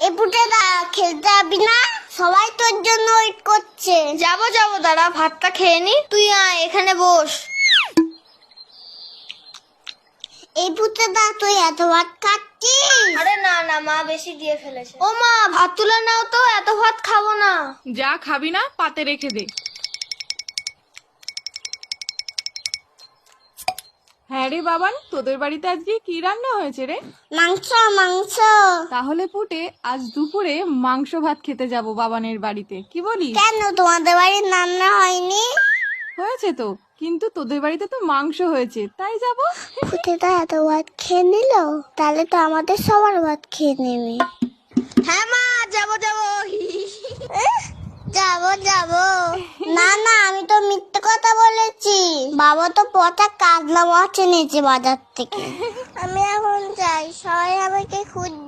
এই পুটেদা খেলতে যাবি না? সবাই তোর জন্য ওয়েট করছে। যাবো দাঁড়া, ভাতটা খেয়ে নি। তুই আয়, এখানে বস। এই পুটেদা তুই এত ভাত খাচ্ছিস? আরে না মা বেশি দিয়ে ফেলেছে। ও মা, ভাত তুলে নাও তো, এত ভাত খাবো না। যা খাবি না পাতে রেখে দে। হ্যাঁ রে বাবান, তোদের বাড়িতে আজকে কি রান্না হয়েছে রে? মাংস মাংস। তাহলে পুটে আজ দুপুরে মাংস ভাত খেতে যাব বাবানের বাড়িতে, কি বলিস? কেন তোমাদের বাড়ির রান্না হয়নি? হয়েছে তো, কিন্তু তোদের বাড়িতে তো মাংস হয়েছে, তাই যাব। পুটেদা এত ভাত খেয়ে নিল, তাহলে তো আমাদের সবার ভাত খেয়ে নেবে। হ্যাঁ মা, যাবো যাবো না না, আমি তো মিথ্যে কথা বলেছি। বাবা তো পচা কাজলা মাছ এনেছে বাজার থেকে। আমি এখন যাই, সবাই আমাকে খুঁজছে।